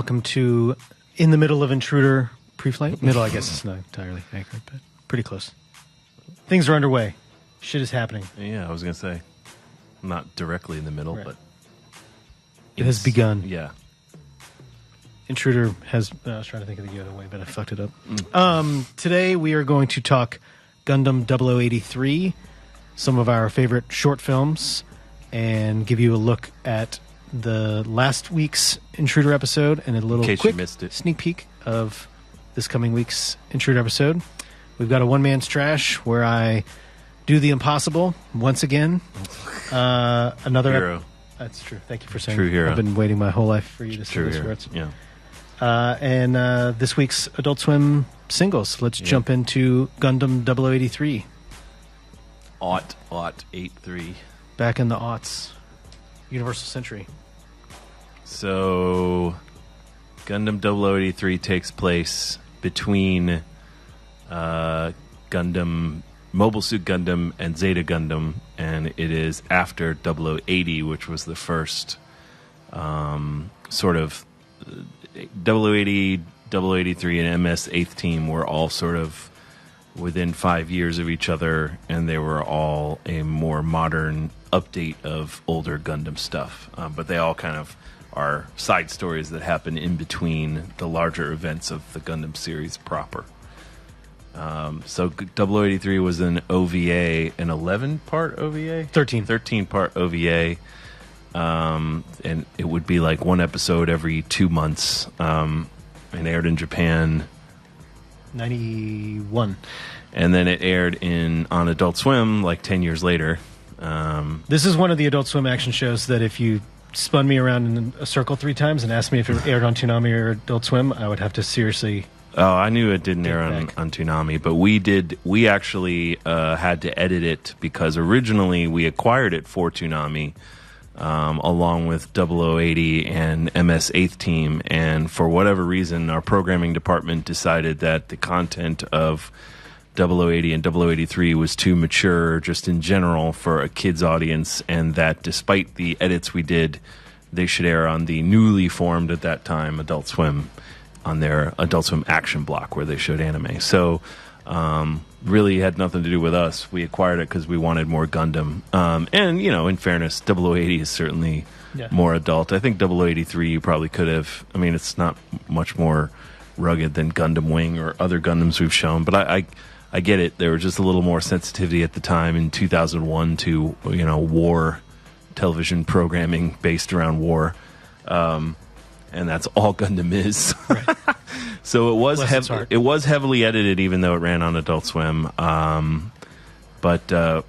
welcome to In the Middle of Intruder Pre-Flight. Middle, I guess it's not entirely accurate, but pretty close. Things are underway. Shit is happening. Yeah, I was going to say, not directly in the middle, Right. but... It has begun. Yeah. Intruder has... I was trying to think of the other way, but I fucked it up. Today we are going to talk Gundam 0083, some of our favorite short films, and give you a look at the last week's Intruder episode and a little quick sneak peek of this coming week's Intruder episode. We've got a one-man's trash where I do the impossible once again. Another hero. That's true. Thank you for saying True hero. I've been waiting my whole life for you to say those words. Yeah. And this week's Adult Swim singles. Let's jump into Gundam 0083. 83. Back in the aughts. Universal Century. So, Gundam 0083 takes place between Gundam, Mobile Suit Gundam, and Zeta Gundam, and it is after 0080, which was the first sort of 0080, 0083, and MS 8th Team were all sort of within 5 years of each other, and they were all a more modern update of older Gundam stuff. But they all kind of are side stories that happen in between the larger events of the Gundam series proper. So 0083 was an OVA, an 11-part OVA? 13. 13-part OVA. And it would be like one episode every 2 months, and aired in Japan. 91. And then it aired on Adult Swim like 10 years later. This is one of the Adult Swim action shows that if you spun me around in a circle 3 times and asked me if it aired on Toonami or Adult Swim, I would have to seriously... Oh, I knew it didn't air on Toonami, but we actually had to edit it because originally we acquired it for Toonami, along with 0080 and MS 8th Team, and for whatever reason, our programming department decided that the content of 0080 and 0083 was too mature just in general for a kid's audience, and that despite the edits we did, they should air on the newly formed at that time Adult Swim, on their Adult Swim action block where they showed anime. So really had nothing to do with us. We acquired it because we wanted more Gundam. And, you know, in fairness, 0080 is certainly more adult. I think 0083 you probably could have... I mean, it's not much more rugged than Gundam Wing or other Gundams we've shown, but I get it. There was just a little more sensitivity at the time in 2001 to, you know, war television programming based around war. And that's all Gundam is. Right. So it was heavily edited, even though it ran on Adult Swim. But I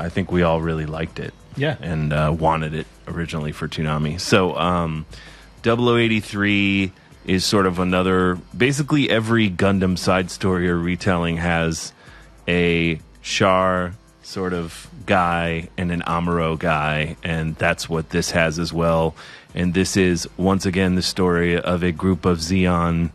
think we all really liked it. Yeah. And wanted it originally for Toonami. So 0083 is sort of another... Basically, every Gundam side story or retelling has a Char sort of guy and an Amuro guy, and that's what this has as well. And this is, once again, the story of a group of Zeon...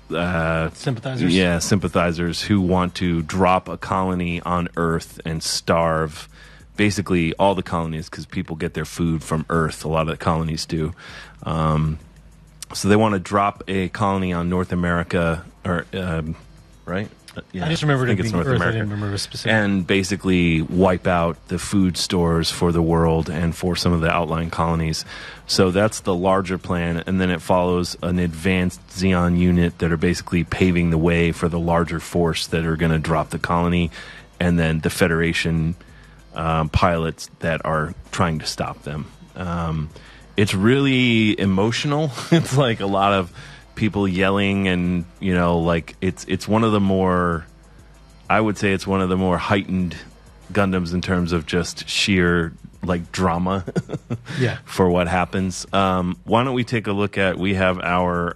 sympathizers? Yeah, sympathizers who want to drop a colony on Earth and starve basically all the colonies, because people get their food from Earth. A lot of the colonies do. So they want to drop a colony on North America, or right? Yeah, I just remembered it being North America. I didn't remember specific. And basically wipe out the food stores for the world and for some of the outlying colonies. So that's the larger plan, and then it follows an advanced Zeon unit that are basically paving the way for the larger force that are going to drop the colony, and then the Federation pilots that are trying to stop them. It's really emotional. It's like a lot of people yelling, and you know, like it's one of the more, I would say it's one of the more heightened Gundams in terms of just sheer like drama for what happens. Why don't we take a look at, we have our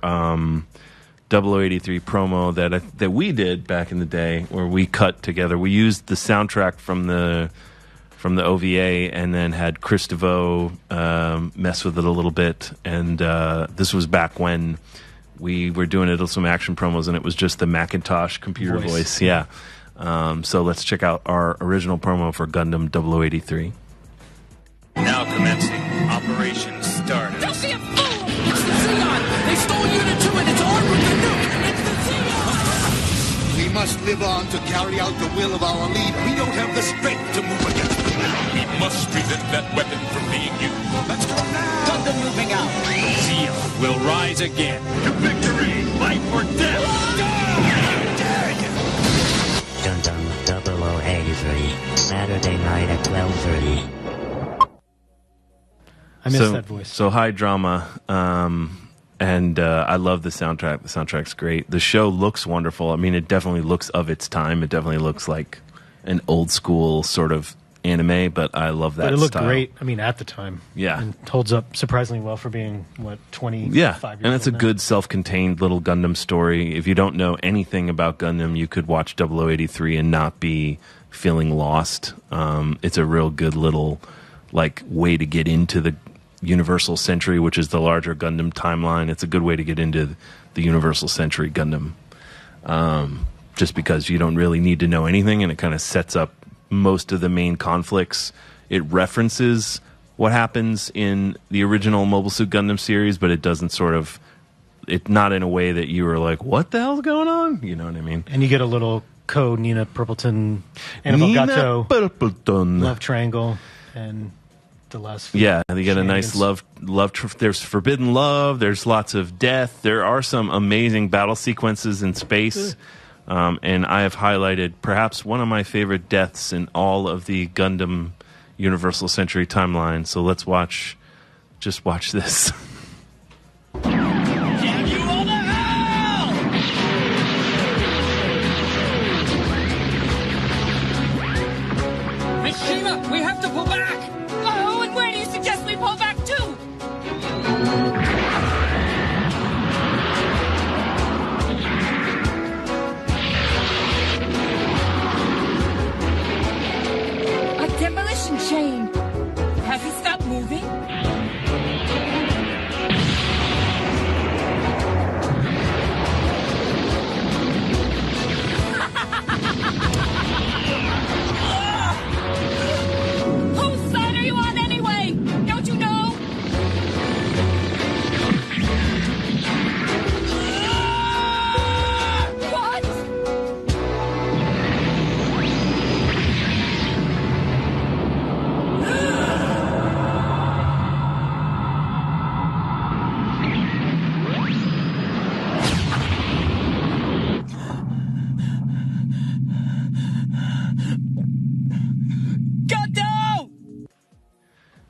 0083 promo that we did back in the day, where we cut together. We used the soundtrack from the OVA, and then had Chris DeVoe mess with it a little bit. And this was back when we were doing Adult Swim action promos, and it was just the Macintosh computer voice. Yeah. So let's check out our original promo for Gundam 0083. Now commencing operation started. Don't be a fool! It's the Xeon! They stole Unit 2 and it's armed with the nuke! It's the Xeon! We must live on to carry out the will of our leader. We don't have the strength to move against them. We must prevent that weapon from being used. Let's go now! Gundam moving out! Xeon will rise again. To victory! Fight for death! Gundam 0083, Saturday night at 12:30. I missed that voice. So high drama, and I love the soundtrack. The soundtrack's great. The show looks wonderful. I mean, it definitely looks of its time. It definitely looks like an old school sort of anime, but I love that. But it looked style. great. I mean, at the time, Yeah. and holds up surprisingly well for being 25 Yeah, years and it's a old now. good self-contained little Gundam story. If you don't know anything about Gundam, you could watch 0083 and not be feeling lost. It's a real good little way to get into the Universal Century, which is the larger Gundam timeline. It's a good way to get into the Universal Century Gundam, just because you don't really need to know anything, and it kind of sets up most of the main conflicts. It references what happens in the original Mobile Suit Gundam series, but it doesn't not in a way that you were like, what the hell's going on? You know what I mean? And you get a little code Nina Purpleton, Annabelle Gatto, Purpleton. love triangle, and the last. Yeah, they get a nice shenanigans. there's forbidden love. There's lots of death. There are some amazing battle sequences in space. And I have highlighted perhaps one of my favorite deaths in all of the Gundam Universal Century timeline. So let's watch this. Damn you all to hell! Mishima, we have to pull back! Oh, and where do you suggest we pull back to? A demolition chain. Has he stopped moving? Whose side are you on anyway? Don't you know? What? Gatto!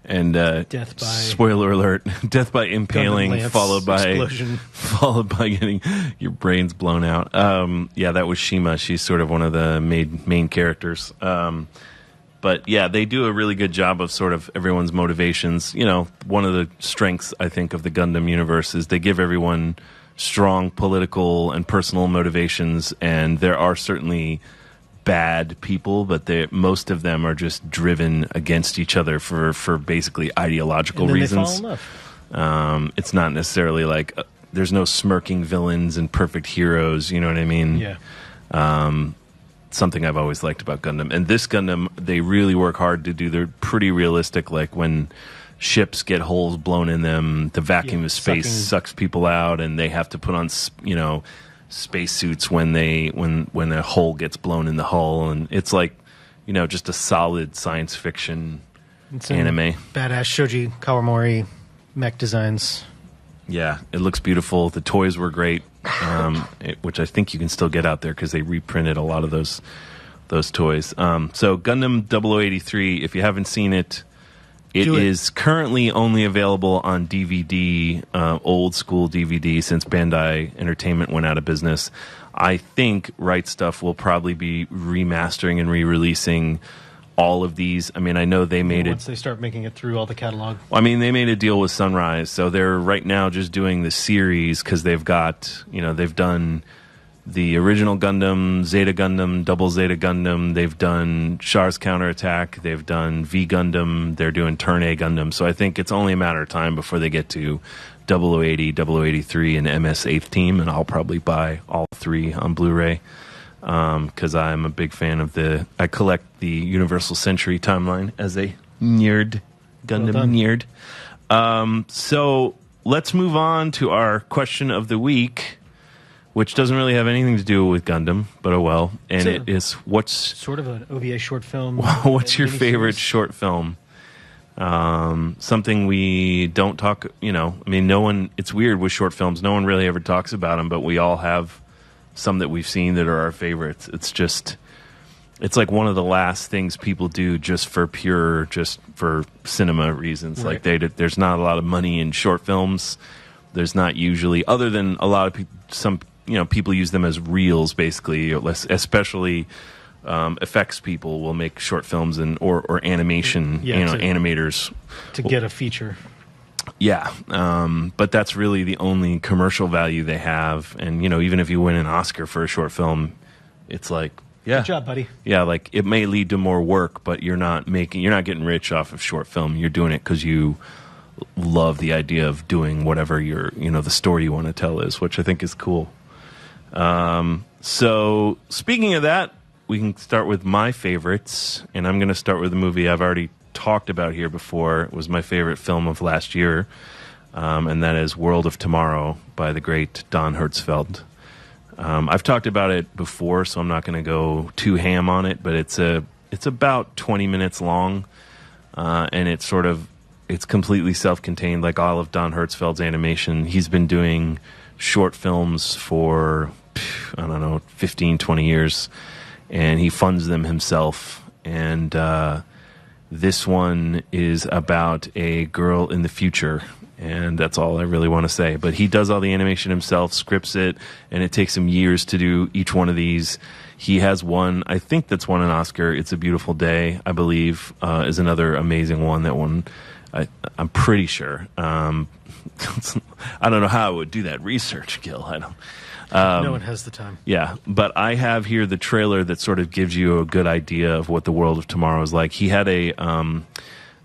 And Death by- spoiler alert: death by impaling, Gundam lance followed explosion. by getting your brains blown out. Yeah, that was Shima. She's sort of one of the main characters. But yeah, they do a really good job of sort of everyone's motivations. You know, one of the strengths I think of the Gundam universe is they give everyone strong political and personal motivations, and there are certainly bad people, but most of them are just driven against each other for basically ideological And then reasons. they fall in love. It's not necessarily like there's no smirking villains and perfect heroes. You know what I mean? Yeah. Something I've always liked about Gundam. And this Gundam, they really work hard to do. They're pretty realistic. Like when ships get holes blown in them, the vacuum Yeah, of space sucking. sucks people out, and they have to put on spacesuits when a hole gets blown in the hull, and it's like just a solid science fiction It's some anime. Badass Shoji Kawamori mech designs. Yeah, it looks beautiful. The toys were great, which I think you can still get out there because they reprinted a lot of those toys. So Gundam 0083, if you haven't seen it, it is currently only available on DVD, old school DVD, since Bandai Entertainment went out of business. I think Right Stuff will probably be remastering and re-releasing all of these. I mean, I know they made Once they start making it through all the catalog. I mean, they made a deal with Sunrise, so they're right now just doing the series because they've got, they've done the original Gundam, Zeta Gundam, Double Zeta Gundam. They've done Char's Counterattack. They've done V Gundam. They're doing Turn A Gundam. So I think it's only a matter of time before they get to 0080, 0083, and MS 8th Team, and I'll probably buy all three on Blu-ray. Because I'm a big fan of I collect the Universal Century timeline as a nerd, Gundam Well done. nerd. So let's move on to our question of the week, which doesn't really have anything to do with Gundam, but oh well. And it is, what's sort of an OVA short film. What's your favorite short film? Something we don't talk, no one, it's weird with short films. No one really ever talks about them, but we all have some that we've seen that are our favorites. It's like one of the last things people do just for cinema reasons. Right. Like there's not a lot of money in short films. There's not usually, other than a lot of people, people use them as reels basically, especially effects people will make short films or animation, animators to get a feature. Yeah, but that's really the only commercial value they have. And even if you win an Oscar for a short film, it's like, yeah, good job, buddy. Yeah, like it may lead to more work, but you're not getting rich off of short film. You're doing it because you love the idea of doing whatever the story you want to tell is, which I think is cool. So speaking of that, we can start with my favorites, and I'm going to start with a movie I've already talked about here before. It was my favorite film of last year, and that is World of Tomorrow by the great Don Hertzfeldt. I've talked about it before, so I'm not going to go too ham on it, but it's about 20 minutes long, and it's completely self-contained, like all of Don Hertzfeldt's animation. He's been doing short films for, 15, 20 years, and he funds them himself. And this one is about a girl in the future, and that's all I really want to say. But he does all the animation himself, scripts it, and it takes him years to do each one of these. He has one, I think that's won an Oscar. It's a Beautiful Day, I believe, is another amazing one. That one, I'm pretty sure. I don't know how I would do that research, Gil. No one has the time. Yeah, but I have here the trailer that sort of gives you a good idea of what the World of Tomorrow is like. He had a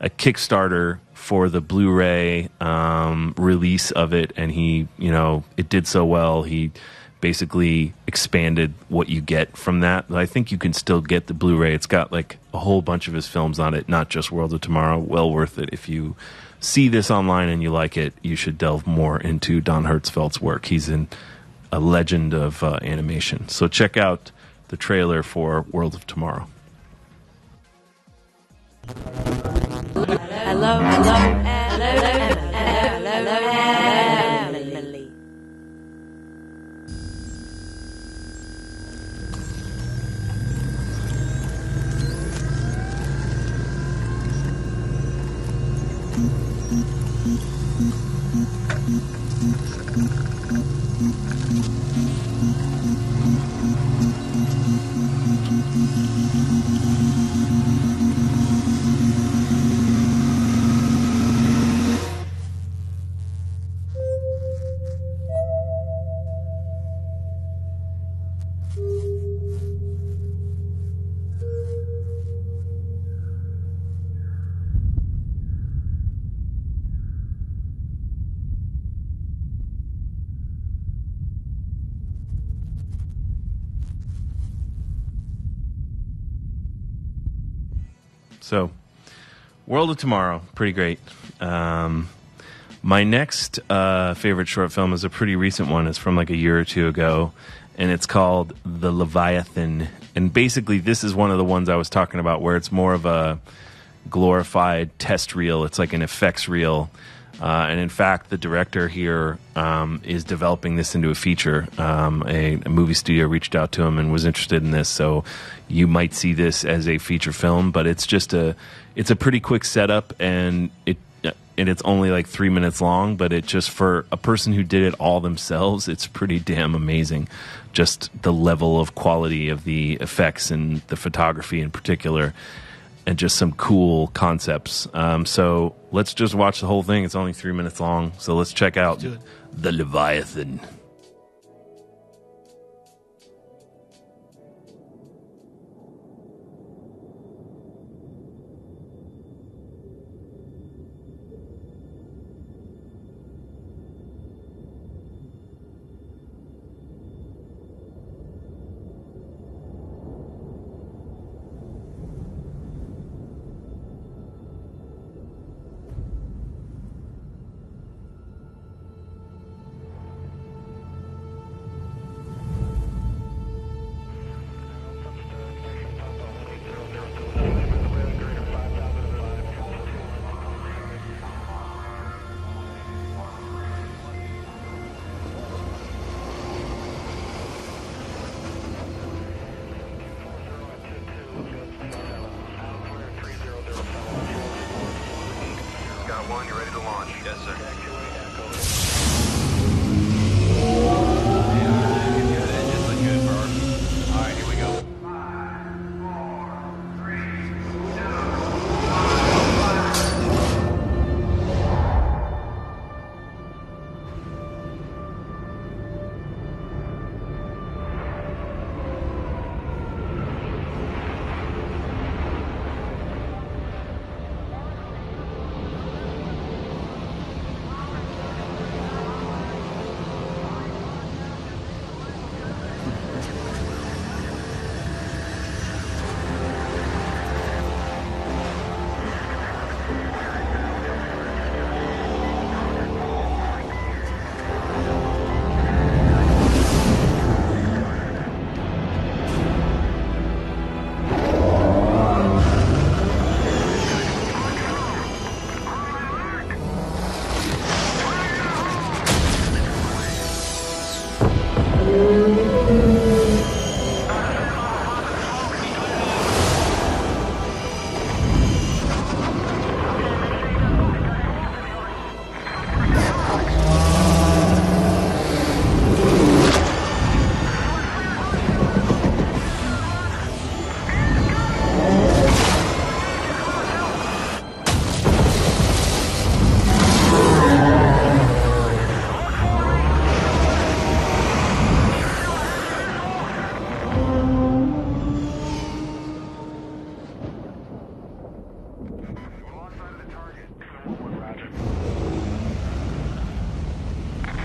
Kickstarter for the Blu-ray release of it, and it did so well, he basically expanded what you get from that. I think you can still get the Blu-ray. It's got like a whole bunch of his films on it, not just World of Tomorrow. Well worth it. If you see this online and you like it, you should delve more into Don Hertzfeldt's work. He's a legend of animation. So check out the trailer for World of Tomorrow. Hello, Emily. So, World of Tomorrow, pretty great. My next favorite short film is a pretty recent one. It's from like a year or two ago, and it's called The Leviathan. And basically, this is one of the ones I was talking about where it's more of a glorified test reel. It's like an effects reel. And in fact, the director here is developing this into a feature. A movie studio reached out to him and was interested in this, so you might see this as a feature film. But it's a pretty quick setup, and it's only like 3 minutes long. But it just, for a person who did it all themselves, it's pretty damn amazing. Just the level of quality of the effects and the photography in particular, and just some cool concepts. So let's just watch the whole thing. It's only 3 minutes long. So let's check out The Leviathan. 1, you're ready to launch. Yes, sir. Engines look good for our... All right, here we go. 5, 4,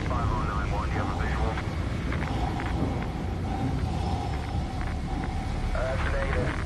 5091, you have a visual? That's negative.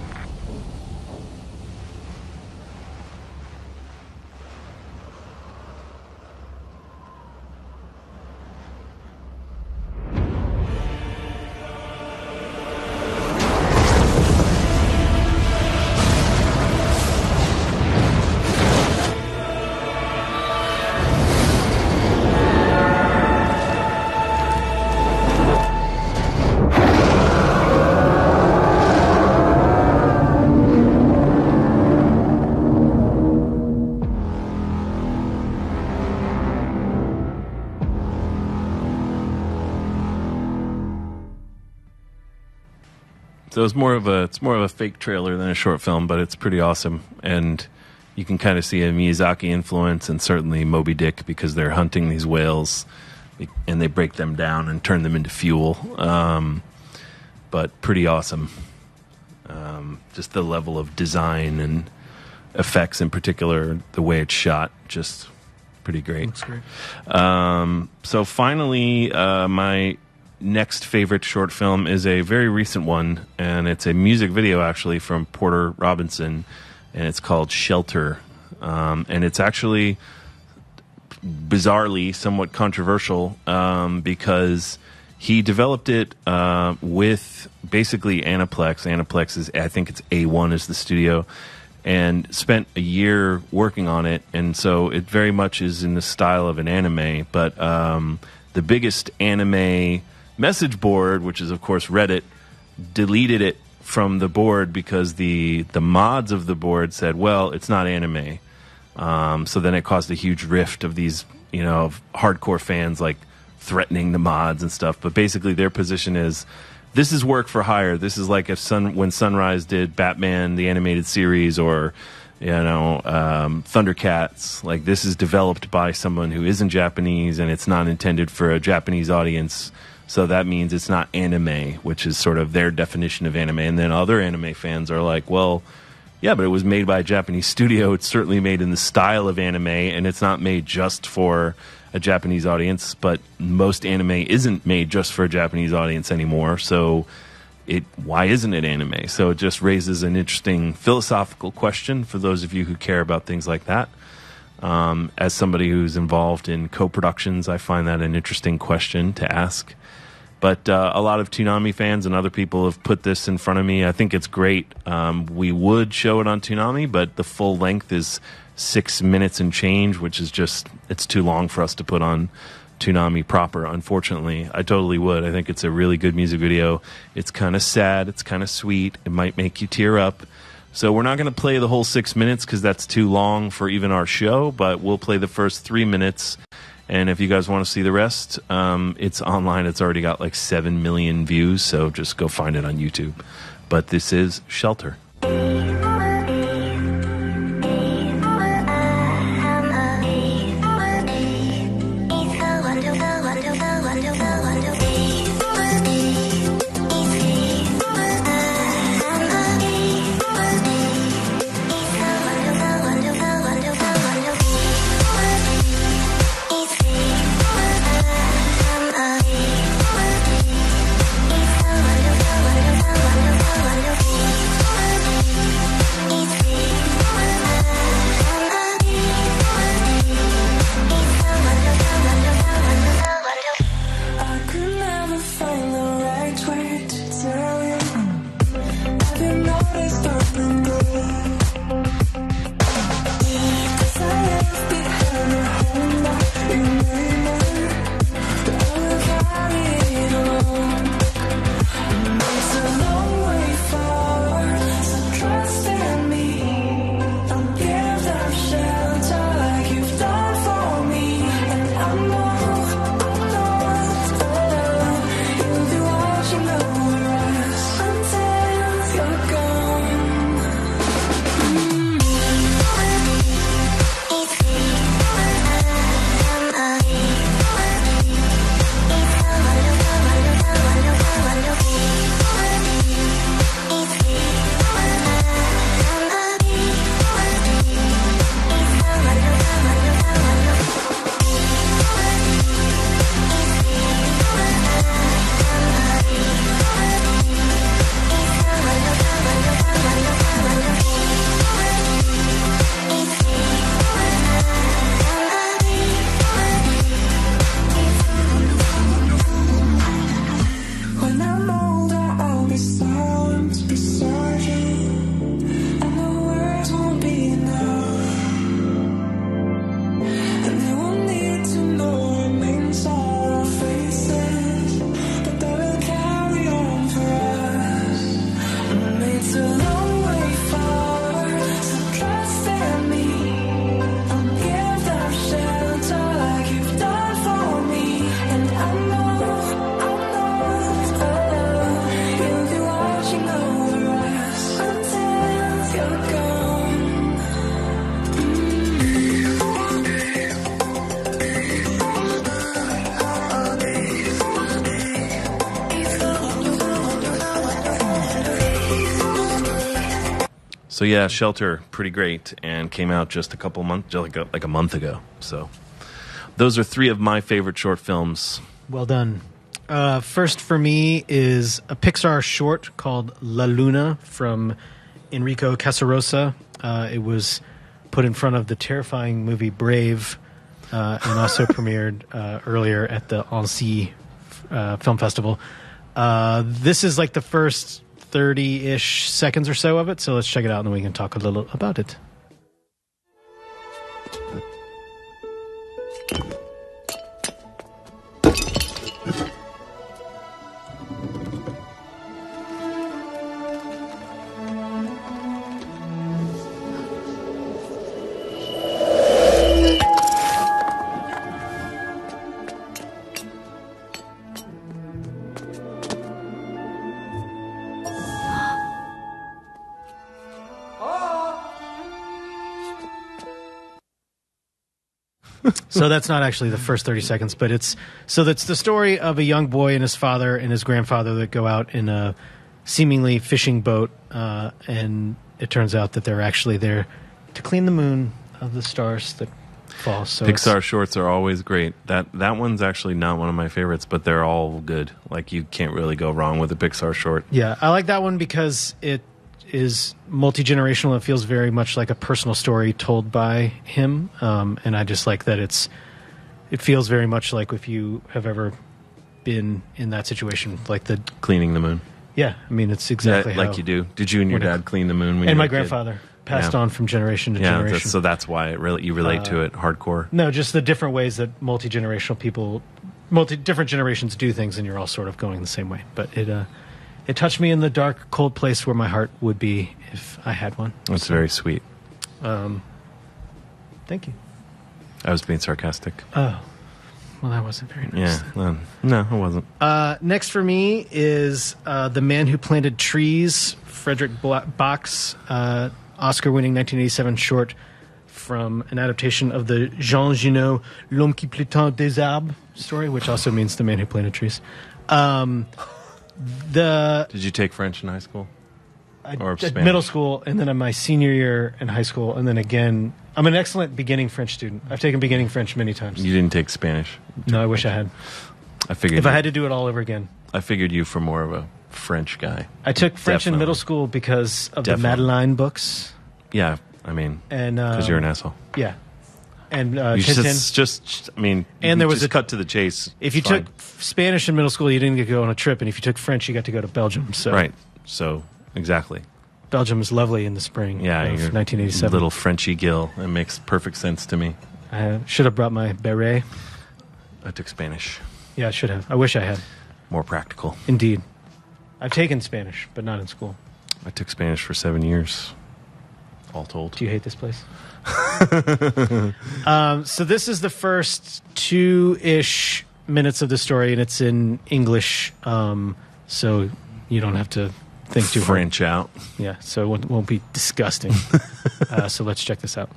So it's more of a fake trailer than a short film, but it's pretty awesome, and you can kind of see a Miyazaki influence, and certainly Moby Dick, because they're hunting these whales, and they break them down and turn them into fuel. But pretty awesome. Just the level of design and effects, in particular, the way it's shot, just pretty great. Looks great. So finally, my next favorite short film is a very recent one, and it's a music video actually from Porter Robinson, and it's called Shelter. And it's actually bizarrely somewhat controversial because he developed it with basically Aniplex. Aniplex is, I think it's A1 is the studio, and spent a year working on it, and so it very much is in the style of an anime, but the biggest anime message board, which is of course Reddit, deleted it from the board because the mods of the board said, well, it's not anime. So then it caused a huge rift of these, of hardcore fans like threatening the mods and stuff. But basically their position is, this is work for hire. This is like if when Sunrise did Batman the animated series, or Thundercats. Like, this is developed by someone who isn't Japanese, and it's not intended for a Japanese audience. So that means it's not anime, which is sort of their definition of anime. And then other anime fans are like, well, yeah, but it was made by a Japanese studio. It's certainly made in the style of anime, and it's not made just for a Japanese audience. But most anime isn't made just for a Japanese audience anymore. So why isn't it anime? So it just raises an interesting philosophical question for those of you who care about things like that. As somebody who's involved in co-productions, I find that an interesting question to ask. But a lot of Toonami fans and other people have put this in front of me. I think it's great. We would show it on Toonami, but the full length is 6 minutes and change, which is just, it's too long for us to put on Toonami proper, unfortunately. I totally would. I think it's a really good music video. It's kind of sad. It's kind of sweet. It might make you tear up. So we're not going to play the whole 6 minutes because that's too long for even our show, but we'll play the first 3 minutes. And if you guys want to see the rest, it's online. It's already got like 7 million views, so just go find it on YouTube. But this is Shelter. So yeah, Shelter, pretty great, and came out just a couple months, like a month ago. So those are 3 of my favorite short films. Well done. First for me is a Pixar short called La Luna from Enrico Casarosa. It was put in front of the terrifying movie Brave, and also premiered earlier at the Annecy Film Festival. This is like the first 30-ish seconds or so of it, so let's check it out and we can talk a little about it. So that's not actually the first 30 seconds, but that's the story of a young boy and his father and his grandfather that go out in a seemingly fishing boat, and it turns out that they're actually there to clean the moon of the stars that fall. So Pixar shorts are always great. That one's actually not one of my favorites, but they're all good. Like, you can't really go wrong with a Pixar short. Yeah, I like that one because it is multi-generational. It feels very much like a personal story told by him, and I just like that it feels very much like if you have ever been in that situation, like the cleaning the moon. Yeah, I mean, it's exactly like you do. Did you and your dad clean the moon when and you were my a kid? grandfather passed on from generation to generation. So that's why you relate to it hardcore. No, just the different ways that different generations do things, and you're all sort of going the same way. But It touched me in the dark, cold place where my heart would be if I had one. That's very sweet. Thank you. I was being sarcastic. Oh, well, that wasn't very nice. Yeah, no, it wasn't. Next for me is The Man Who Planted Trees, Frederick Bach's Oscar-winning 1987 short from an adaptation of the Jean Genot L'Homme qui plantait des arbres story, which also means The Man Who Planted Trees. Did you take French in high school? Or Spanish? Middle school, and then in my senior year in high school, and then again. I'm an excellent beginning French student. I've taken beginning French many times. You didn't take Spanish? No, I wish I had. I figured. If I had to do it all over again. I figured you for more of a French guy. I took French in middle school because of the Madeleine books. Yeah, I mean, and because you're an asshole. Yeah, and you Tintin. just, I mean, and there was a cut to the chase. If you took Spanish in middle school, you didn't get to go on a trip, and if you took French, you got to go to Belgium. So right, so exactly. Belgium is lovely in the spring. Yeah, of 1987. Little Frenchy Gill. It makes perfect sense to me. I should have brought my beret. I took Spanish. Yeah, I should have. I wish I had. More practical. Indeed. I've taken Spanish, but not in school. I took Spanish for 7 years, all told. Do you hate this place? So this is the first 2-ish minutes of the story, and it's in English, so you don't have to think too hard. French out. Yeah, so it won't be disgusting. So let's check this out.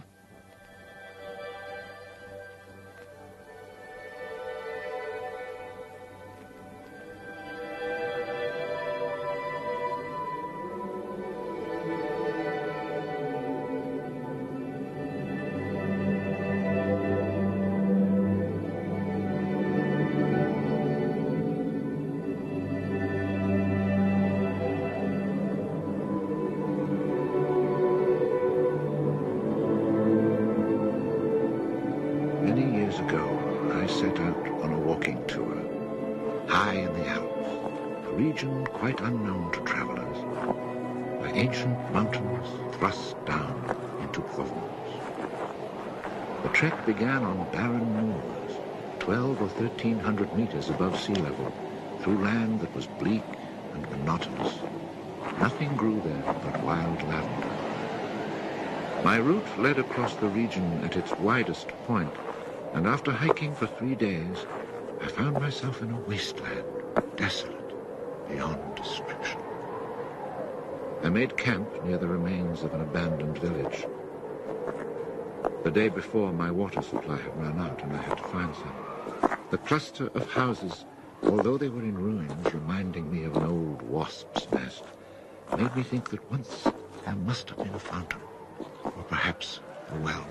Quite unknown to travelers, where ancient mountains thrust down into Provence. The trek began on barren moors, 12 or 1,300 meters above sea level, through land that was bleak and monotonous. Nothing grew there but wild lavender. My route led across the region at its widest point, and after hiking for 3 days, I found myself in a wasteland, desolate beyond description. I made camp near the remains of an abandoned village. The day before, my water supply had run out and I had to find some. The cluster of houses, although they were in ruins, reminding me of an old wasp's nest, made me think that once there must have been a fountain, or perhaps a well.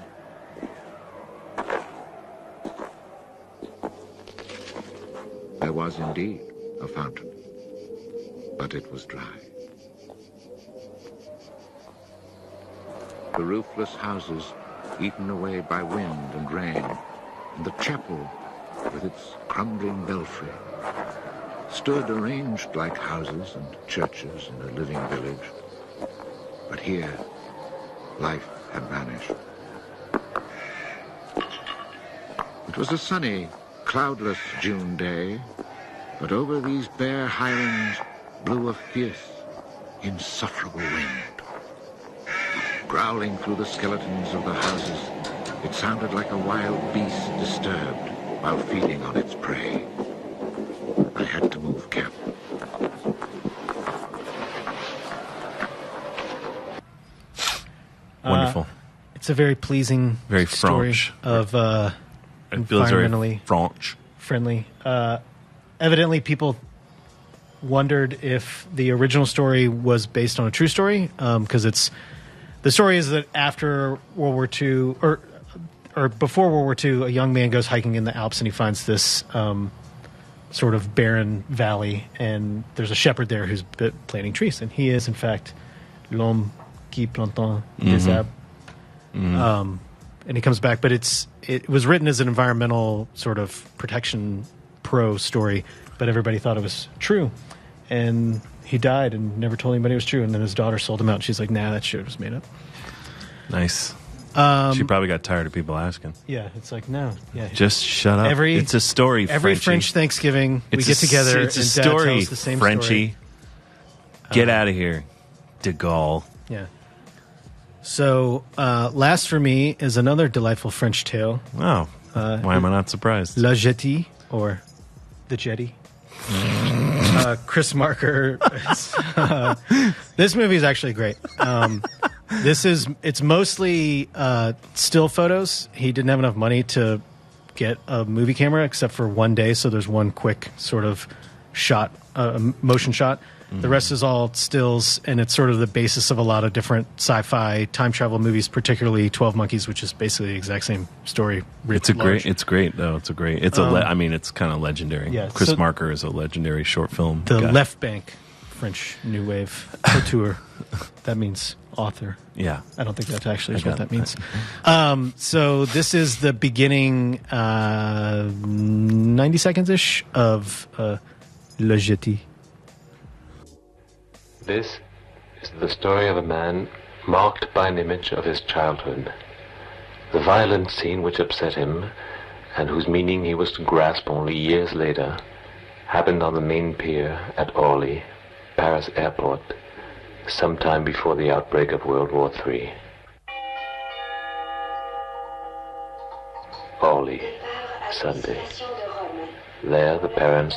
There was indeed a fountain, but it was dry. The roofless houses, eaten away by wind and rain, and the chapel, with its crumbling belfry, stood arranged like houses and churches in a living village. But here, life had vanished. It was a sunny, cloudless June day, but over these bare highlands blew a fierce, insufferable wind. Growling through the skeletons of the houses, it sounded like a wild beast disturbed while feeding on its prey. I had to move camp. Wonderful. It's a very pleasing very story French. Of it feels very environmentally French. Friendly. Evidently, people wondered if the original story was based on a true story, because the story is that after World War II, or before World War II, a young man goes hiking in the Alps and he finds this sort of barren valley, and there's a shepherd there who's planting trees, and he is in fact l'homme qui plantait des arbres. And he comes back, but it was written as an environmental sort of protection pro story, but everybody thought it was true, and he died and never told anybody it was true. And then his daughter sold him out. And she's like, "Nah, that shit was made up." Nice. She probably got tired of people asking. Yeah, it's like, no, yeah, just shut up. It's a story. Every Frenchie. French Thanksgiving, we get together it's a and story, Dad tells the same Frenchie. story. Get out of here, De Gaulle. Yeah. So last for me is another delightful French tale. Oh, why am I not surprised? La Jetée, or The Jetty. Chris Marker. This movie is actually great. It's mostly still photos. He didn't have enough money to get a movie camera except for one day, so there's one quick sort of shot, motion shot. The rest is all stills, and it's sort of the basis of a lot of different sci-fi time travel movies, particularly 12 Monkeys, which is basically the exact same story. It's great though. It's kind of legendary. Yeah, Chris Marker is a legendary short film. The guy. Left Bank, French New Wave auteur. That means author. Yeah. I don't think that actually is what that means. So this is the beginning 90 seconds-ish of La Jetée. This is the story of a man marked by an image of his childhood. The violent scene which upset him, and whose meaning he was to grasp only years later, happened on the main pier at Orly, Paris airport, sometime before the outbreak of World War III. Orly, Sunday. There the parents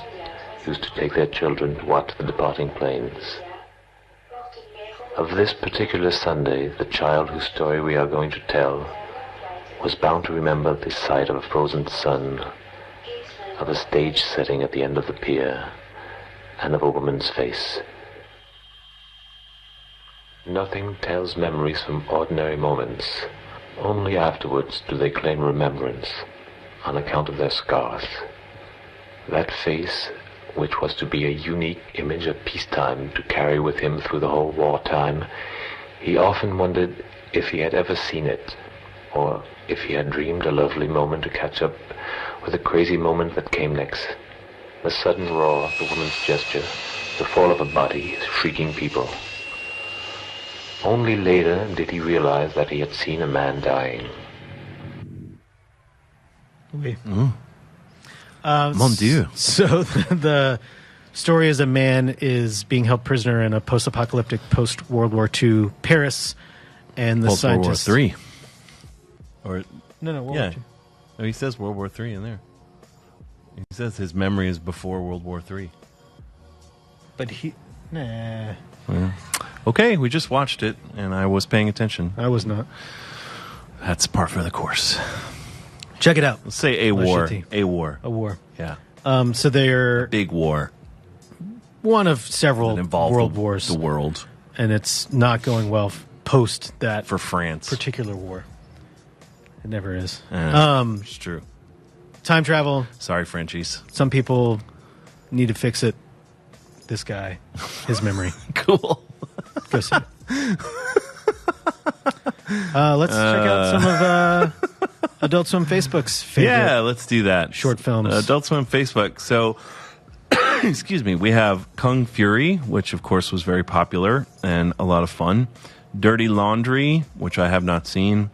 used to take their children to watch the departing planes. Of this particular Sunday, the child whose story we are going to tell was bound to remember the sight of a frozen sun, of a stage setting at the end of the pier, and of a woman's face. Nothing tells memories from ordinary moments. Only afterwards do they claim remembrance, on account of their scars. That face, which was to be a unique image of peacetime to carry with him through the whole wartime, he often wondered if he had ever seen it, or if he had dreamed a lovely moment to catch up with the crazy moment that came next. The sudden roar of the woman's gesture, the fall of a body, shrieking people. Only later did he realize that he had seen a man dying. Oui. Mon Dieu. So the story is a man is being held prisoner in a post-apocalyptic, post-World War II Paris, and the scientists... World War III. Or No, World War II. No, he says World War III in there. He says his memory is before World War III. But nah. Yeah. Okay, we just watched it, and I was paying attention. I was not. That's par for the course. Check it out. Let's say a war. A war. Yeah. So they're... Big war. One of several world wars. The world. And it's not going well post that... For France. Particular war. It never is. It's true. Time travel. Sorry, Frenchies. Some people need to fix it. This guy, his memory. Cool. Go see it. Let's check out some of Adult Swim Facebook's favorite. Yeah, let's do that. Short films. Adult Swim Facebook. So, excuse me, we have Kung Fury, which of course was very popular and a lot of fun. Dirty Laundry, which I have not seen.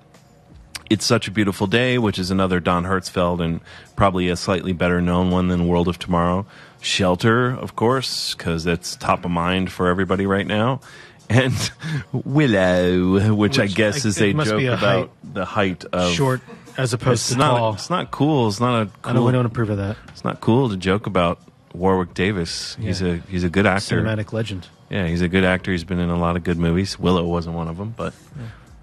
It's Such a Beautiful Day, which is another Don Hertzfeldt and probably a slightly better known one than World of Tomorrow. Shelter, of course, because that's top of mind for everybody right now. And Willow, which I guess is a joke about the height of... Short as opposed to tall. It's not cool. It's not a cool... We don't approve of that. It's not cool to joke about Warwick Davis. He's a good actor. Cinematic legend. Yeah, he's a good actor. He's been in a lot of good movies. Willow wasn't one of them, but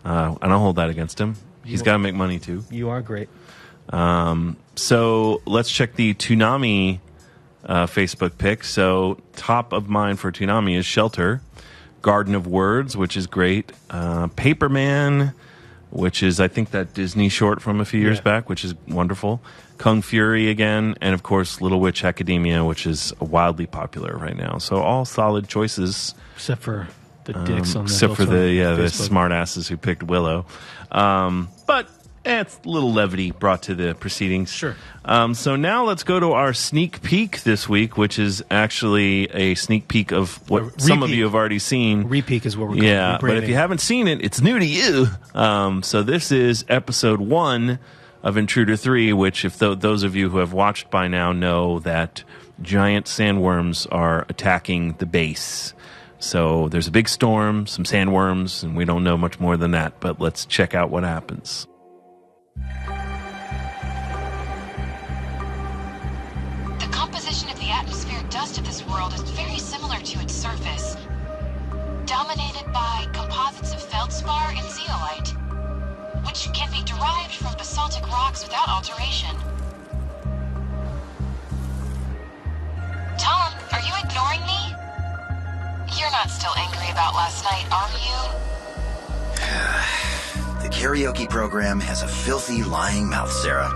I don't hold that against him. He's got to make money, too. You are great. So let's check the Toonami Facebook pick. So top of mind for Toonami is Shelter. Garden of Words, which is great. Paperman, which is, I think, that Disney short from a few years back, which is wonderful. Kung Fury again. And, of course, Little Witch Academia, which is wildly popular right now. So all solid choices. Except for the dicks on the except for the smart smartasses who picked Willow. But it's a little levity brought to the proceedings. Sure. So now let's go to our sneak peek this week, which is actually a sneak peek of what some of you have already seen. Repeak is what we're calling it. But if you haven't seen it, it's new to you. So this is episode 1 of Intruder 3, which if those of you who have watched by now know that giant sandworms are attacking the base. So there's a big storm, some sandworms, and we don't know much more than that, but let's check out what happens. The composition of the atmospheric dust of this world is very similar to its surface, dominated by composites of feldspar and zeolite, which can be derived from basaltic rocks without alteration. Tom, are you ignoring me? You're not still angry about last night, are you? The karaoke program has a filthy, lying mouth, Sarah.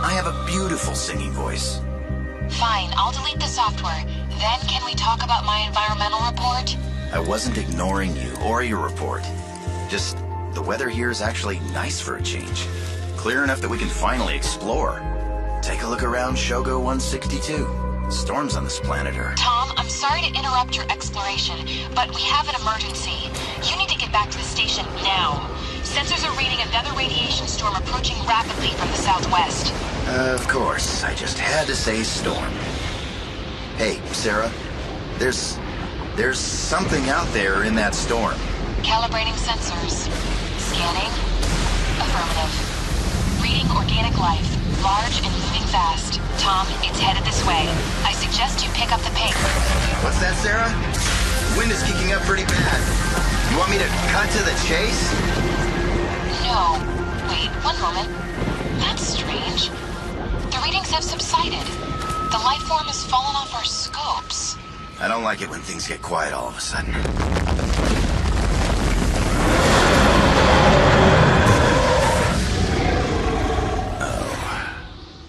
I have a beautiful singing voice. Fine, I'll delete the software. Then can we talk about my environmental report? I wasn't ignoring you or your report. Just, the weather here is actually nice for a change. Clear enough that we can finally explore. Take a look around Shogo 162. Storms on this planet are... Tom, I'm sorry to interrupt your exploration, but we have an emergency. You need to get back to the station now. Sensors are reading another radiation storm approaching rapidly from the southwest. Of course, I just had to say storm. Hey, Sarah, there's something out there in that storm. Calibrating sensors. Scanning. Affirmative. Reading organic life. Large and moving fast. Tom, it's headed this way. I suggest you pick up the ping. What's that, Sarah? Wind is kicking up pretty bad. You want me to cut to the chase? No. Wait, one moment. That's strange. The readings have subsided. The life form has fallen off our scopes. I don't like it when things get quiet all of a sudden.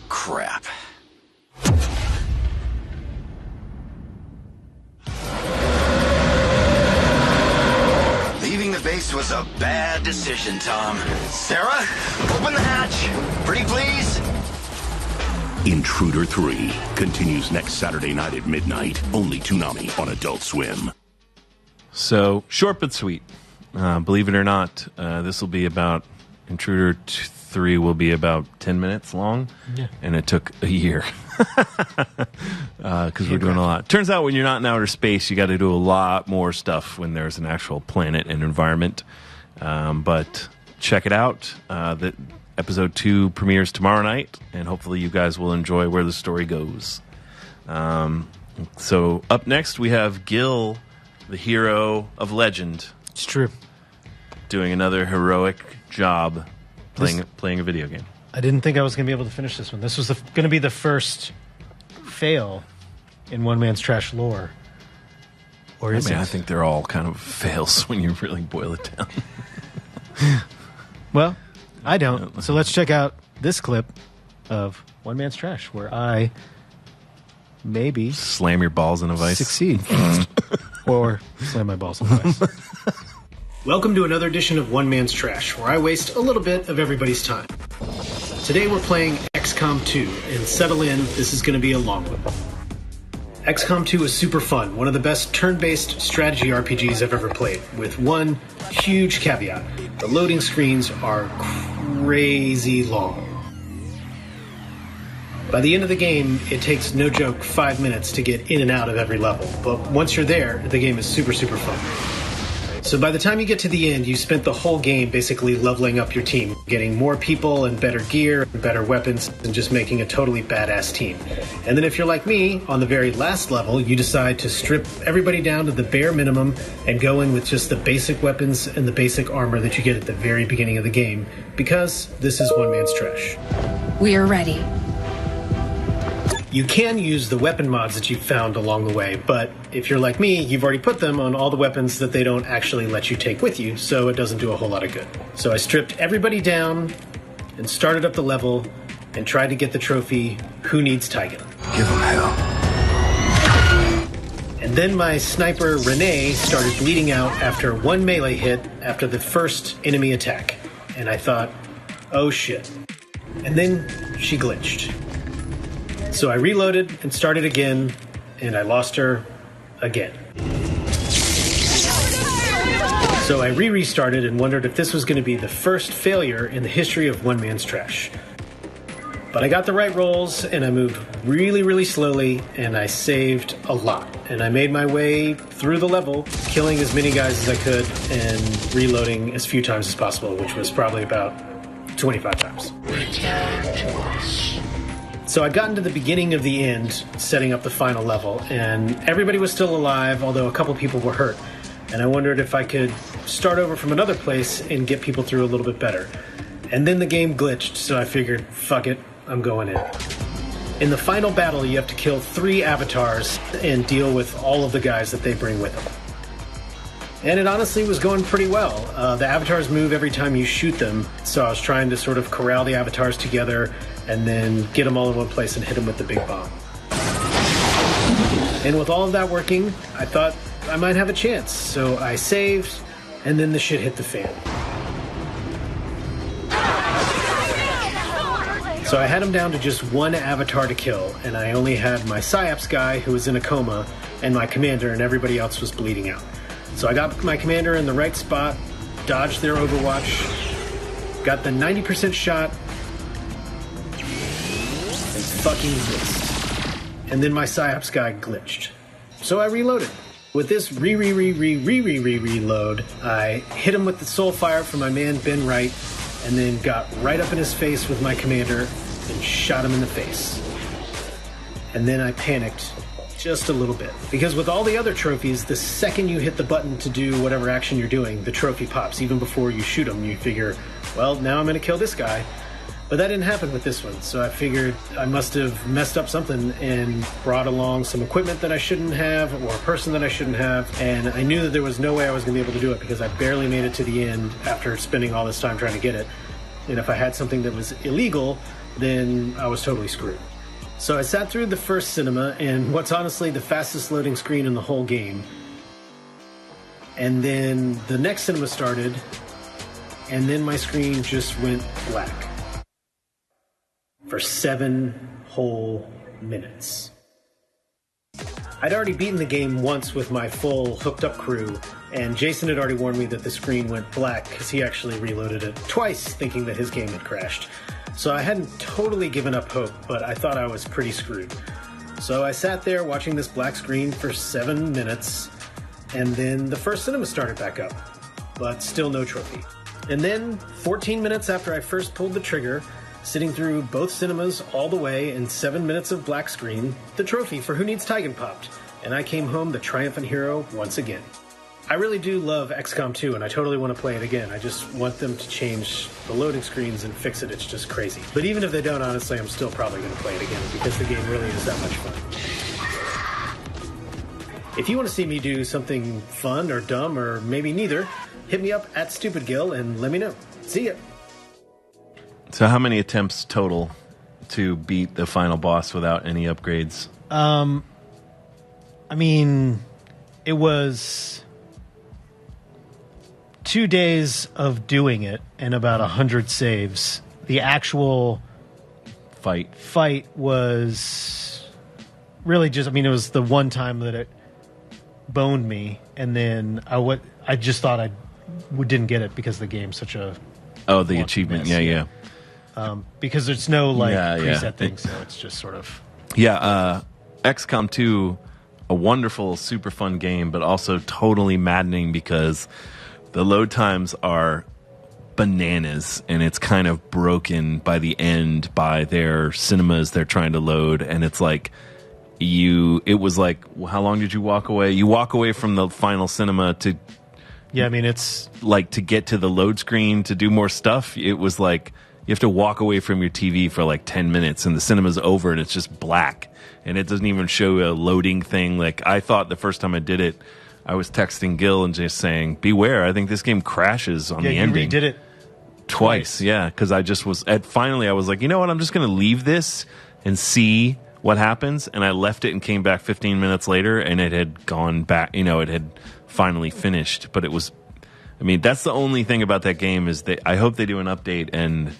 Crap. Leaving the base was a bad decision, Tom. Sarah, open the hatch. Pretty please. Intruder 3 continues next Saturday night at midnight. Only Toonami on Adult Swim. So, short but sweet. Believe it or not, this will be about... Intruder 3 will be about 10 minutes long, and it took a year because we're doing a lot. Turns out when you're not in outer space, you got to do a lot more stuff when there's an actual planet and environment. But check it out. The episode 2 premieres tomorrow night, and hopefully you guys will enjoy where the story goes. So up next, we have Gil, the hero of legend. It's true. Doing another heroic job playing a video game. I didn't think I was going to be able to finish this one. This was going to be the first fail in One Man's Trash lore. Or is it? I think they're all kind of fails when you really boil it down. Well, I don't. So let's check out this clip of One Man's Trash, where I maybe slam your balls in a vice. Succeed. Or slam my balls in a vice. Welcome to another edition of One Man's Trash, where I waste a little bit of everybody's time. Today we're playing XCOM 2, and settle in, this is going to be a long one. XCOM 2 is super fun, one of the best turn-based strategy RPGs I've ever played, with one huge caveat. The loading screens are crazy long. By the end of the game, it takes, no joke, 5 minutes to get in and out of every level, but once you're there, the game is super, super fun. So by the time you get to the end, you spent the whole game basically leveling up your team, getting more people and better gear and better weapons, and just making a totally badass team. And then if you're like me, on the very last level, you decide to strip everybody down to the bare minimum and go in with just the basic weapons and the basic armor that you get at the very beginning of the game, because this is One Man's Trash. We are ready. You can use the weapon mods that you've found along the way, but if you're like me, you've already put them on all the weapons that they don't actually let you take with you, so it doesn't do a whole lot of good. So I stripped everybody down and started up the level and tried to get the trophy, Who Needs Taigen? Give him hell. And then my sniper, Renee, started bleeding out after one melee hit after the first enemy attack. And I thought, oh shit. And then she glitched. So I reloaded and started again, and I lost her again. So I restarted and wondered if this was going to be the first failure in the history of One Man's Trash. But I got the right rolls, and I moved really, really slowly, and I saved a lot. And I made my way through the level, killing as many guys as I could, and reloading as few times as possible, which was probably about 25 times. So I'd gotten to the beginning of the end, setting up the final level, and everybody was still alive, although a couple people were hurt. And I wondered if I could start over from another place and get people through a little bit better. And then the game glitched, so I figured, fuck it, I'm going in. In the final battle, you have to kill 3 avatars and deal with all of the guys that they bring with them. And it honestly was going pretty well. The avatars move every time you shoot them, so I was trying to sort of corral the avatars together and then get them all in one place and hit them with the big bomb. And with all of that working, I thought I might have a chance, so I saved, and then the shit hit the fan. So I had him down to just 1 avatar to kill, and I only had my PsyOps guy who was in a coma, and my commander, and everybody else was bleeding out. So I got my commander in the right spot, dodged their overwatch, got the 90% shot, and fucking missed. And then my PsyOps guy glitched. So I reloaded. With this reload, I hit him with the soul fire from my man Ben Wright, and then got right up in his face with my commander and shot him in the face. And then I panicked just a little bit. Because with all the other trophies, the second you hit the button to do whatever action you're doing, the trophy pops. Even before you shoot him, you figure, well, now I'm going to kill this guy. But that didn't happen with this one, so I figured I must have messed up something and brought along some equipment that I shouldn't have, or a person that I shouldn't have, and I knew that there was no way I was going to be able to do it because I barely made it to the end after spending all this time trying to get it. And if I had something that was illegal, then I was totally screwed. So I sat through the first cinema, and what's honestly the fastest loading screen in the whole game. And then the next cinema started, and then my screen just went black. For 7 whole minutes. I'd already beaten the game once with my full hooked up crew, and Jason had already warned me that the screen went black because he actually reloaded it twice thinking that his game had crashed. So I hadn't totally given up hope, but I thought I was pretty screwed. So I sat there watching this black screen for 7 minutes, and then the first cinema started back up, but still no trophy. And then, 14 minutes after I first pulled the trigger, sitting through both cinemas all the way in 7 minutes of black screen, the trophy for Who Needs Tigan popped, and I came home the triumphant hero once again. I really do love XCOM 2, and I totally want to play it again. I just want them to change the loading screens and fix it. It's just crazy. But even if they don't, honestly, I'm still probably going to play it again because the game really is that much fun. If you want to see me do something fun or dumb or maybe neither, hit me up at StupidGill and let me know. See ya! So how many attempts total to beat the final boss without any upgrades? I mean, it was 2 days of doing it and about 100 saves. The actual fight was really just, I mean, it was the one time that it boned me, and then I just thought I didn't get it because the game's such a... Oh, the achievement, mess. yeah. Because there's no preset yeah. thing, so it's just sort of... Yeah, XCOM 2, a wonderful, super fun game, but also totally maddening because the load times are bananas, and it's kind of broken by the end by their cinemas they're trying to load, and it's like it was like, how long did you walk away? You walk away from the final cinema to... Yeah, I mean, it's... Like, to get to the load screen to do more stuff, it was like... You have to walk away from your TV for like 10 minutes and the cinema's over and it's just black and it doesn't even show a loading thing. Like, I thought the first time I did it, I was texting Gil and just saying, beware, I think this game crashes on the ending. Yeah, you redid it twice. Yeah, because I just was... Finally, I was like, you know what? I'm just going to leave this and see what happens. And I left it and came back 15 minutes later and it had gone back. You know, it had finally finished. But it was... I mean, that's the only thing about that game is that I hope they do an update and...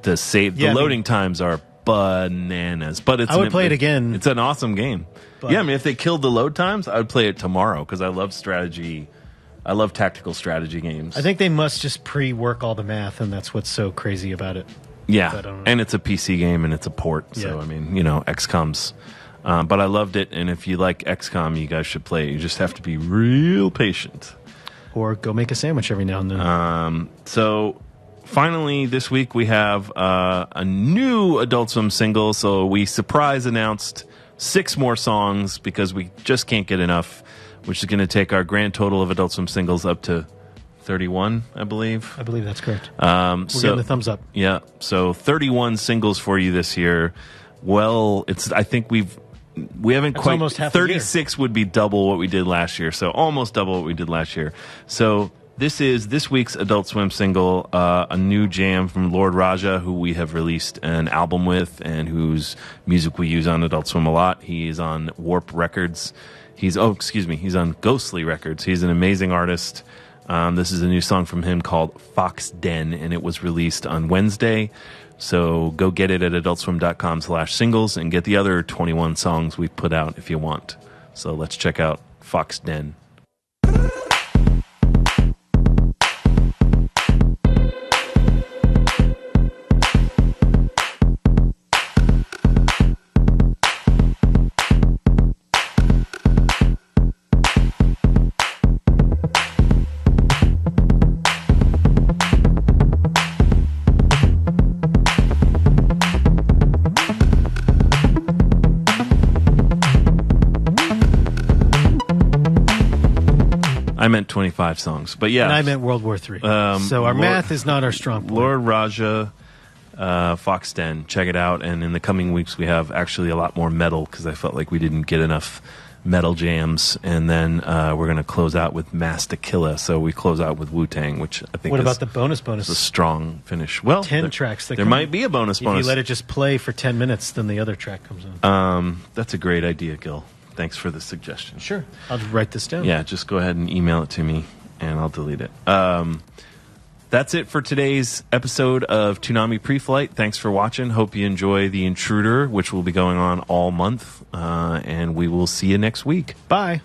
The loading times are bananas, but I would play it again. It's an awesome game. But yeah, I mean, if they killed the load times, I would play it tomorrow because I love strategy. I love tactical strategy games. I think they must just pre-work all the math, and that's what's so crazy about it. Yeah, But I don't know. and it's a PC game and it's a port. So, Yeah. I mean, XCOM's. But I loved it, and if you like XCOM, you guys should play it. You just have to be real patient. Or go make a sandwich every now and then. So, finally, this week we have a new Adult Swim single. So we surprise announced 6 more songs because we just can't get enough, which is going to take our grand total of Adult Swim singles up to 31, I believe. I believe that's correct. We're getting the thumbs up. Yeah, so 31 singles for you this year. Well, I think we haven't That's quite. almost half a year. 36 would be double what we did last year, so almost double what we did last year. So this is this week's Adult Swim single, a new jam from Lord Raja, who we have released an album with, and whose music we use on Adult Swim a lot. He is on Warp Records. He's on Ghostly Records. He's an amazing artist. This is a new song from him called Fox Den, and it was released on Wednesday. So go get it at adultswim.com/singles and get the other 21 songs we've put out if you want. So let's check out Fox Den. I meant 25 songs, but yeah. And I meant World War III. So our math is not our strong point. Lord Raja, Fox Den, check it out. And in the coming weeks, we have actually a lot more metal because I felt like we didn't get enough metal jams. And then we're going to close out with Mass to Killa. So we close out with Wu-Tang, which I think What is about the bonus? a strong finish. Well, 10 tracks. There might be a bonus. If you let it just play for 10 minutes, then the other track comes on. That's a great idea, Gil. Thanks for the suggestion. Sure. I'll write this down. Yeah, just go ahead and email it to me, and I'll delete it. That's it for today's episode of Toonami Pre-Flight. Thanks for watching. Hope you enjoy The Intruder, which will be going on all month, and we will see you next week. Bye.